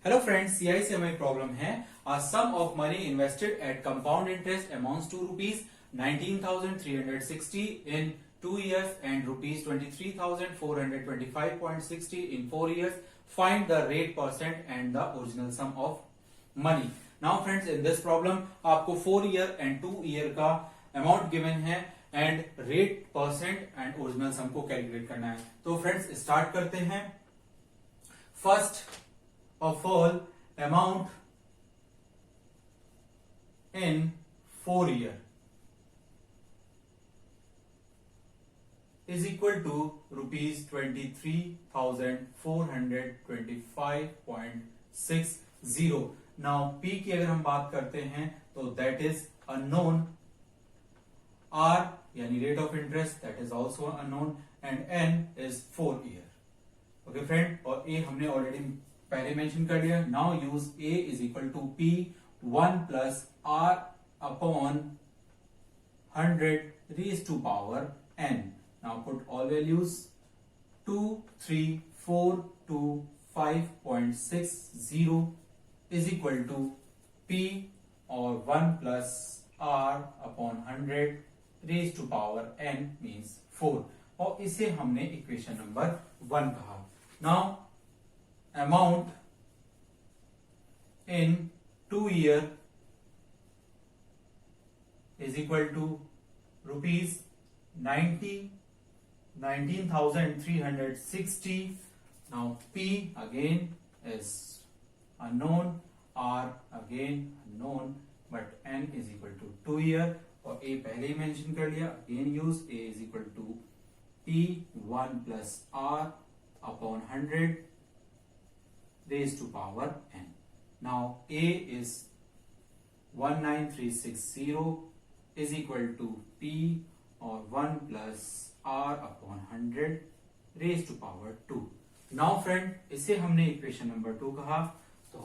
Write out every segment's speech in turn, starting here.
Hello friends, CI से हमारी problem है sum of money invested at compound interest amounts to rupees 19,360 इन 2 years and rupees 23,425.60 in 4 years. Find the rate percent and the original sum of money. Now friends, in this problem आपको 4 year and 2 year का amount given है and rate percent and original sum को calculate करना है. तो friends start करते हैं. First of all amount in 4 year is equal to rupees 23,425.60. Now P की अगर हम बात करते हैं तो that is unknown. R यानी rate of interest that is also unknown and N is 4 year. Okay friend, और A हमने ऑलरेडी पहले मेंशन कर दिया. Now use A is equal to P 1 plus R upon 100 raise to power N. Now put all values 2, 3, 4, 2, 5.60 is equal to P और 1 plus R upon 100 raise to power N means 4. और इसे हमने equation number 1 कहा. Now amount in 2 year is equal to rupees 19,360. Now P again is unknown, R again unknown, but N is equal to 2 year. और A पहले ही mention कर लिया. Again use A is equal to P 1 plus R upon 100 raised to power N. Now A is 19360 is equal to P or 1 plus R upon 100 raised to power 2. Now friend, इसे हमने equation number 2 कहा. तो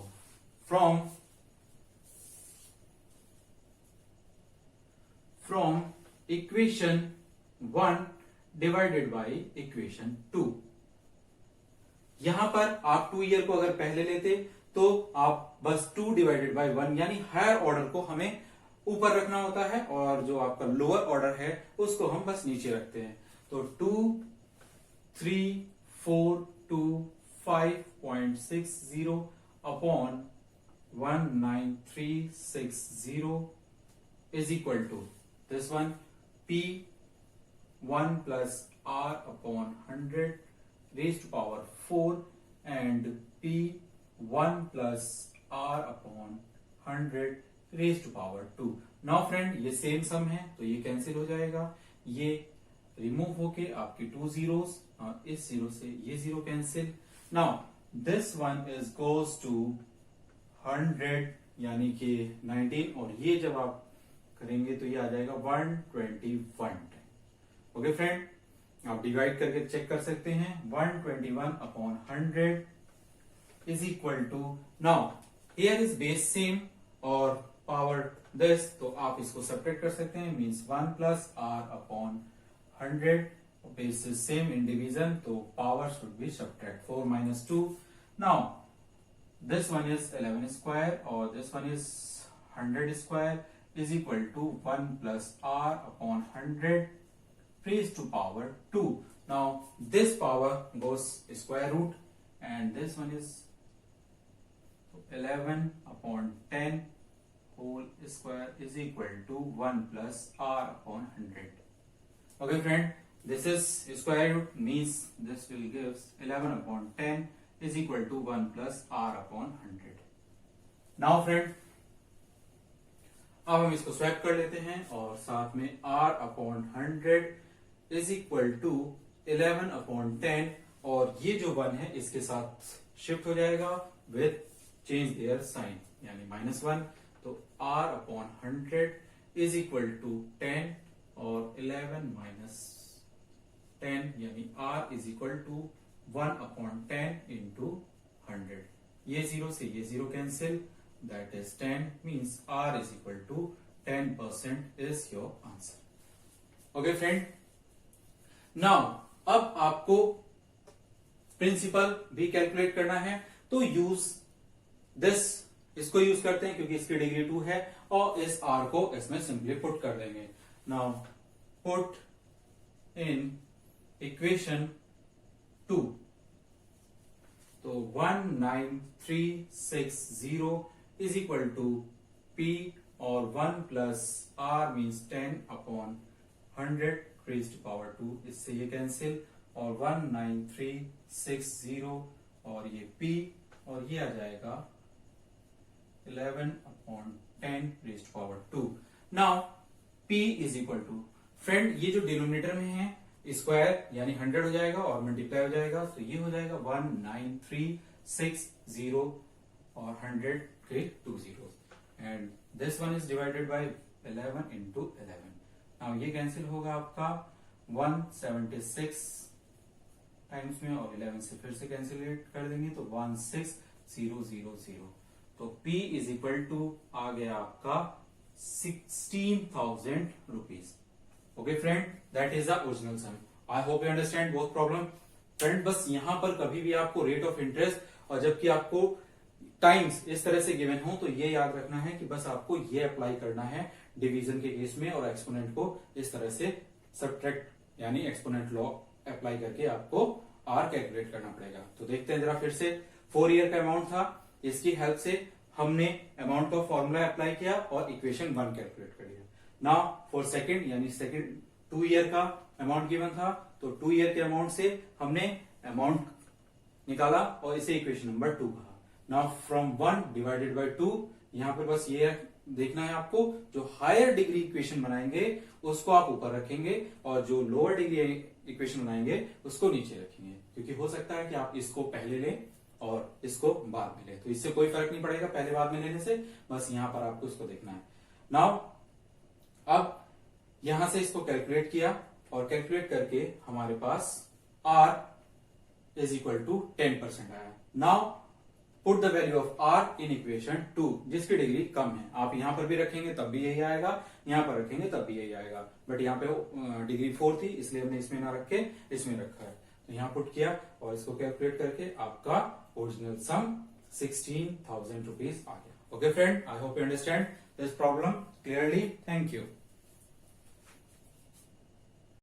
from equation 1 divided by equation 2. यहां पर आप 2 year को अगर पहले लेते तो आप बस 2 डिवाइडेड बाई 1 यानी हायर ऑर्डर को हमें ऊपर रखना होता है और जो आपका लोअर ऑर्डर है उसको हम बस नीचे रखते हैं. तो 2, 3, 4, 2, 5.60 upon 19360 is equal to this one P 1 plus R upon 100 raised to power 4 and P 1 plus R upon 100 raised to power 2. Now friend, ये सेम सम है तो ये कैंसिल हो जाएगा. ये रिमूव होके आपके 2 zeros और इस जीरो से ये zero cancel. Now this one is goes to 100 यानी कि 19 और ये जब आप करेंगे तो ये आ जाएगा 121. ओके फ्रेंड, आप डिवाइड करके चेक कर सकते हैं. 121 upon 100 is equal to, now here is base same और पावर दिस, तो आप इसको सेपरेट कर सकते हैं. Means 1 plus R upon 100. Base is same in division, तो power should be subtract 4 minus 2. Now this one is 11 square और this one is 100 square is equal to 1 plus R upon 100 raised to power 2. Now this power goes square root and this one is 11 upon 10 whole square is equal to 1 plus R upon 100. Okay friend, this is square root means this will gives 11 upon 10 is equal to 1 plus R upon 100. Now friend, अब हम इसको swap कर लेते हैं और साथ में R upon 100 is equal to 11 upon 10 और ये जो 1 है इसके साथ शिफ्ट हो जाएगा विथ चेंज देयर साइन यानी -1. तो R upon 100 is equal to 10 और 11 माइनस 10 यानी R is equal to 1 upon 10 into 100. ये जीरो से ये zero cancel, that is 10 means R is equal to 10% is your answer. Okay friend, now अब आपको principal भी कैलकुलेट करना है तो यूज दिस इसको यूज करते हैं क्योंकि इसकी डिग्री 2 है, और इस r को इसमें सिंपली पुट कर देंगे. Now put in equation 2. तो 19360 इज इक्वल टू P और 1 plus R means 10 upon 100 raised to power 2. इससे ये कैंसिल और 19360 और ये P और ये आ जाएगा 11 upon 10 raised to power 2. Now P is equal to, friend ये जो डिनोमिनेटर में है स्क्वायर यानी 100 हो जाएगा और मल्टीप्लाई हो जाएगा, तो ये हो जाएगा 19360 और 100 के 2 zeros and this one is divided by 11 into 11. Now ये कैंसिल होगा आपका 176 टाइम्स में और 11 से फिर से कैंसिलेट कर देंगे तो 16000. तो P इज इक्वल टू आ गया आपका 16,000 rupees. Okay friend, that is the original sum. I hope you understand both problem. Friend बस यहां पर कभी भी आपको रेट ऑफ इंटरेस्ट और जबकि आपको टाइम्स इस तरह से गिवन हो तो ये याद रखना है कि बस आपको ये अप्लाई करना है डिवीजन के केस में, और एक्सपोनेंट को इस तरह से सब्ट्रैक्ट यानी एक्सपोनेंट लॉ अप्लाई करके आपको आर कैलकुलेट करना पड़ेगा. तो देखते हैं जरा फिर से. 4 ईयर का अमाउंट था, इसकी हेल्प से हमने अमाउंट ऑफ फॉर्मूला अप्लाई किया और इक्वेशन 1 कैलकुलेट कर लिया. नाउ फॉर सेकंड यानी सेकंड 2 ईयर का अमाउंट गिवन था, तो 2 ईयर के अमाउंट से हमने अमाउंट निकाला और इसे इक्वेशन नंबर 2 कहा. नाउ फ्रॉम 1 डिवाइडेड बाय 2, यहां पर बस ये देखना है आपको, जो हायर डिग्री इक्वेशन बनाएंगे उसको आप ऊपर रखेंगे और जो लोअर डिग्री इक्वेशन बनाएंगे उसको नीचे रखेंगे, क्योंकि हो सकता है कि आप इसको पहले लें और इसको बाद में लें, तो इससे कोई फर्क नहीं पड़ेगा पहले बाद में लेने से, बस यहां पर आपको इसको देखना है. नाउ अब यहां से इसको कैलकुलेट किया और कैलकुलेट करके हमारे पास R इज इक्वल टू 10% आया. Now put the value of R in equation 2, जिसकी डिग्री कम है. आप यहां पर भी रखेंगे तब भी यही आएगा, यहां पर रखेंगे तब भी यही आएगा, बट यहां पे डिग्री 4 थी इसलिए हमने इसमें ना रख के इसमें रखा है. तो यहां पुट किया और इसको कैलकुलेट करके आपका ओरिजिनल सम 16,000 रुपीज आ गया. Okay friend, I hope you understand this problem clearly. Thank you.